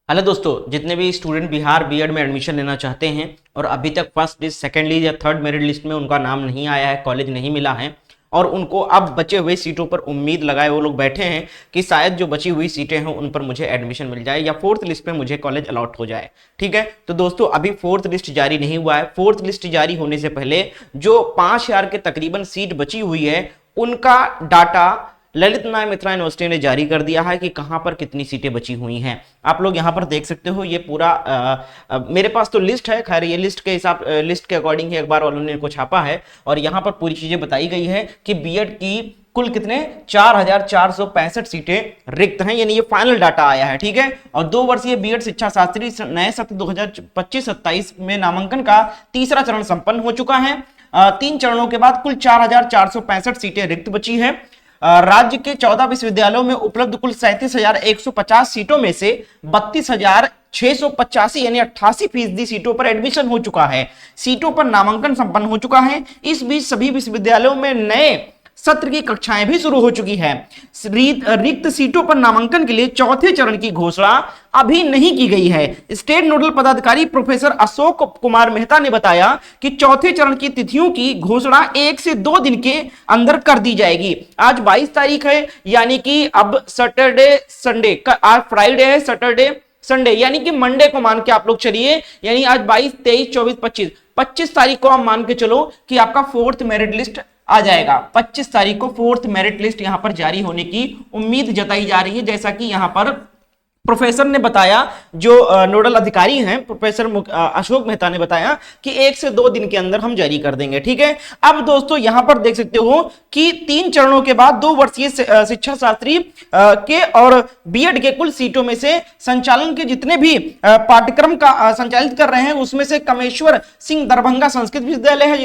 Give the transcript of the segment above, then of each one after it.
Hello दोस्तों, जितने भी स्टूडेंट बिहार बीएड में एडमिशन लेना चाहते हैं और अभी तक फर्स्ट लिस्ट, सेकंड लिस्ट या थर्ड मेरिट लिस्ट में उनका नाम नहीं आया है, कॉलेज नहीं मिला है और उनको अब बचे हुए सीटों पर उम्मीद लगाए वो लोग बैठे हैं कि शायद जो बची हुई सीटें हैं उन पर मुझे एडमिशन मिल जाए या फोर्थ लिस्ट में मुझे कॉलेज अलॉट हो जाए। ठीक है, तो दोस्तों अभी फोर्थ लिस्ट जारी नहीं हुआ है। फोर्थ लिस्ट जारी होने से पहले जो 5000 के तकरीबन सीट बची हुई है उनका डाटा ललित नारायण मिथिला यूनिवर्सिटी ने जारी कर दिया है कि कहां पर कितनी सीटें बची हुई हैं। आप लोग यहां पर देख सकते हो, ये पूरा मेरे पास तो लिस्ट है। खैर ये लिस्ट के हिसाब, लिस्ट के अकॉर्डिंग ही अखबार वालों ने को छापा है और यहां पर पूरी चीजें बताई गई है कि बीएड की कुल कितने 4465 सीटें रिक्त हैं, यानी ये फाइनल डाटा आया है। ठीक है, और 2 वर्षीय बीएड शिक्षा शास्त्री नए सत्र 2025-27 में नामांकन का तीसरा चरण संपन्न हो चुका है। 3 चरणों के बाद कुल 4465 सीटें रिक्त बची है। राज्य के 14 विश्वविद्यालयों में उपलब्ध कुल 37,150 सीटों में से 32,685 यानी 88% सीटों पर एडमिशन हो चुका है। सीटों पर नामांकन संपन्न हो चुका है। इस बीच सभी विश्वविद्यालयों में नए सत्र की कक्षाएं भी शुरू हो चुकी है। रिक्त सीटों पर नामांकन के लिए चौथे चरण की घोषणा अभी नहीं की गई है। स्टेट नोडल पदाधिकारी प्रोफेसर अशोक कुमार मेहता ने बताया कि चौथे चरण की तिथियों की घोषणा 1 से 2 दिन के अंदर कर दी जाएगी। आज 22 तारीख है, यानी कि अब सैटरडे संडे, आज फ्राइडे है, सैटरडे संडे यानी कि मंडे को मान के आप लोग चलिए, यानी आज 22, 23, 24, 25 तारीख को आप मान के चलो कि आपका फोर्थ मेरिट लिस्ट आ जाएगा। 25 तारीख को फोर्थ मेरिट लिस्ट यहां पर जारी होने की उम्मीद जताई जा रही है, जैसा कि यहां पर प्रोफेसर ने बताया, जो नोडल अधिकारी हैं प्रोफेसर अशोक मेहता ने बताया कि 1 से 2 दिन के अंदर हम जारी कर देंगे। ठीक है, अब दोस्तों यहां पर देख सकते हो कि 3 चरणों के बाद 2 वर्षीय शिक्षा शास्त्री के और बीएड के कुल सीटों में से संचालन के जितने भी पाठ्यक्रम का संचालित कर रहे हैं उसमें से कमेश्वर सिंह दरभंगा संस्कृत विश्वविद्यालय है,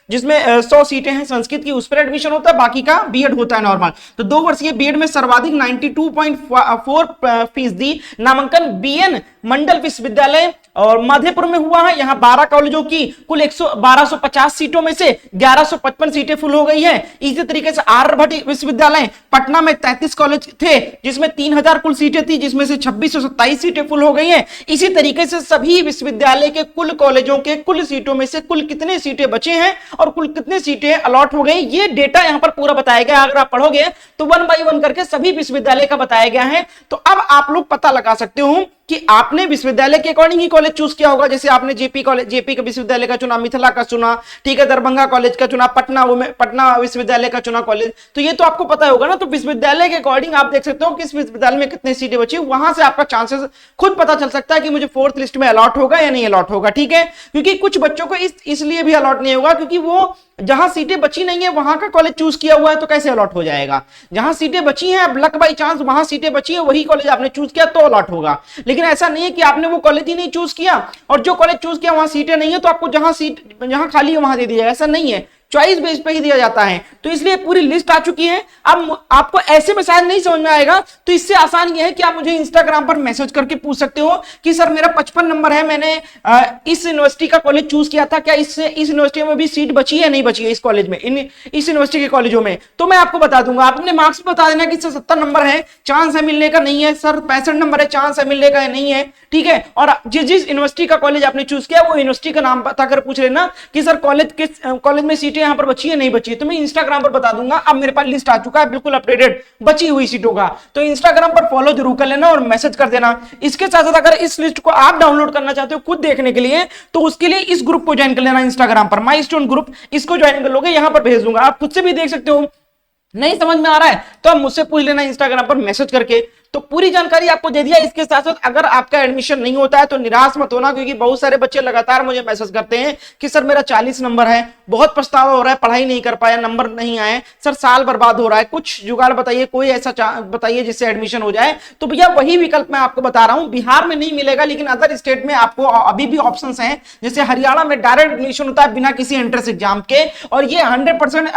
जिसमें 100 सीटें हैं संस्कृत की, उस पर एडमिशन होता है, बाकी का बीएड होता है नॉर्मल। तो 2 वर्षीय बीएड में सर्वाधिक 92.4% नामांकन बीएन मंडल विश्वविद्यालय और मधेपुर में हुआ है। यहां 12 कॉलेजों की कुल 1250 सीटों में से 1155 सीटें फुल हो गई है। इसी तरीके से आर्यभट्ट विश्वविद्यालय पटना में 33 कॉलेज थे जिसमें 3000 कुल सीटें थी, जिसमें से 2627 सीटें फुल हो गई हैं। इसी तरीके से सभी विश्वविद्यालय के कुल कॉलेजों के कुल सीटों में से कुल कितने सीटें बचे हैं और कुल कितने सीटें अलॉट हो गई, ये डेटा यहां पर पूरा बताया गया। अगर आप पढ़ोगे तो 1 बाय 1 करके सभी विश्वविद्यालय का बताया गया है। तो अब आप लोग पता लगा सकते हो कि आपने विश्वविद्यालय के अकॉर्डिंग ही कॉलेज चूज किया होगा। जैसे आपने जेपी का विश्वविद्यालय का चुना, मिथिला का चुना, ठीक है, दरभंगा कॉलेज का चुना, पटना विश्वविद्यालय का चुना कॉलेज, तो ये तो आपको पता होगा ना। तो विश्वविद्यालय के अकॉर्डिंग आप देख सकते हो कि इस विश्वविद्यालय में कितनी सीटें बची, वहां से आपका चांसेस खुद पता चल सकता है कि मुझे फोर्थ लिस्ट में अलॉट होगा या नहीं अलॉट होगा। ठीक है, क्योंकि कुछ बच्चों को इसलिए भी अलॉट नहीं होगा क्योंकि वो जहां सीटें बची नहीं है वहां का कॉलेज चूज किया हुआ है, तो कैसे अलॉट हो जाएगा। जहां सीटें बची हैं, अब लक बाई चांस वहां सीटें बची है, वही कॉलेज आपने चूज किया तो अलॉट होगा। लेकिन ऐसा नहीं है कि आपने वो कॉलेज ही नहीं चूज किया और जो कॉलेज चूज किया वहां सीटें नहीं है तो आपको जहां खाली है वहां दे दिया, ऐसा नहीं है, चॉइस बेस पे ही दिया जाता है। तो इसलिए पूरी लिस्ट आ चुकी है। अब आपको ऐसे में शायद नहीं समझ में आएगा, तो इससे आसान ये है कि आप मुझे इंस्टाग्राम पर मैसेज करके पूछ सकते हो कि सर मेरा 55 नंबर है, मैंने इस यूनिवर्सिटी का कॉलेज चूज किया था, क्या इस यूनिवर्सिटी में भी सीट बची है नहीं बची है इस कॉलेज में, इस यूनिवर्सिटी के कॉलेजों में, तो मैं आपको बता दूंगा। आप अपने मार्क्स बता देना कि सर 70 नंबर है, चांस है मिलने का, नहीं है सर 65 नंबर है, चांस है मिलने का, नहीं है। ठीक है, और जिस यूनिवर्सिटी का कॉलेज आपने चूज किया वो यूनिवर्सिटी का नाम बताकर पूछ लेना कि सर कॉलेज में सीटें यहां पर बची है नहीं बची है, तो मैं इंस्टाग्राम पर बता दूंगा। अब मेरे पास लिस्ट आ चुका है बिल्कुल अपडेटेड बची हुई सीटों का, तो इंस्टाग्राम पर फॉलो जरूर कर लेना और मैसेज कर देना। इसके साथ साथ अगर इस लिस्ट को आप डाउनलोड करना चाहते हो खुद देखने के लिए, तो उसके लिए इस ग्रुप को ज्वाइन कर लेना इंस्टाग्राम पर, माई स्टूडेंट ग्रुप, इसको ज्वाइन कर लोगे, यहां पर भेज दूंगा, आप खुद से भी देख सकते हो। नहीं समझ में आ रहा है तो आप मुझसे पूछ लेना इंस्टाग्राम पर मैसेज करके। तो पूरी जानकारी आपको दे दिया। इसके साथ साथ अगर आपका एडमिशन नहीं होता है तो निराश मत होना, क्योंकि बहुत सारे बच्चे लगातार मुझे मैसेज करते हैं कि सर मेरा 40 नंबर है, बहुत पछतावा हो रहा है, पढ़ाई नहीं कर पाया, नंबर नहीं आए, सर साल बर्बाद हो रहा है, कुछ जुगाड़ बताइए, कोई ऐसा बताइए जिससे एडमिशन हो जाए। तो भैया वही विकल्प मैं आपको बता रहा हूं, बिहार में नहीं मिलेगा लेकिन अदर स्टेट में आपको अभी भी ऑप्शन है। जैसे हरियाणा में डायरेक्ट एडमिशन होता है बिना किसी एंट्रेंस एग्जाम के, और ये 100%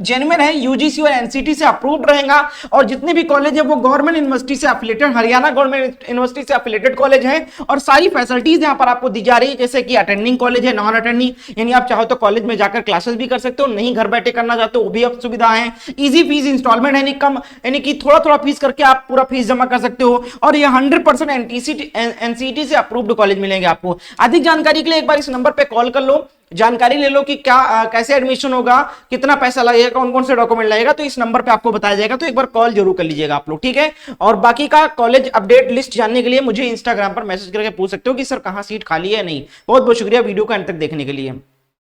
जेन्युइन है, यूजीसी और एनसीटी से अप्रूव्ड रहेगा, और जितने भी कॉलेज है वो गवर्नमेंट गवर्नमेंट यूनिवर्सिटी से एफिलेटेड, हरियाणा गवर्नमेंट यूनिवर्सिटी से एफिलेटेड कॉलेज है और सारी फैसिलिटीज यहाँ पर आपको दी जा रही है, जैसे कि अटेंडिंग कॉलेज है, नॉन अटेंडिंग, यानी आप चाहो तो कॉलेज में जाकर क्लासेस भी कर सकते हो, नहीं घर बैठे करना चाहते हो वो भी अब सुविधा है। इजी फीस इंस्टॉलमेंट यानी कम, यानी कि थोड़ा थोड़ा फीस करके आप पूरा फीस जमा कर सकते हो और ये 100% एनसीटी से अप्रूव्ड कॉलेज मिलेंगे आपको। अधिक जानकारी के लिए एक बार इस नंबर पे कॉल कर लो, जानकारी ले लो कि क्या कैसे एडमिशन होगा, कितना पैसा लगेगा, कौन कौन से डॉक्यूमेंट लगेगा, तो इस नंबर पे आपको बताया जाएगा। तो एक बार कॉल जरूर कर लीजिएगा आप लोग, ठीक है। और बाकी का कॉलेज अपडेट लिस्ट जानने के लिए मुझे इंस्टाग्राम पर मैसेज करके पूछ सकते हो कि सर कहाँ सीट खाली है नहीं। बहुत बहुत शुक्रिया वीडियो को अंत तक देखने के लिए।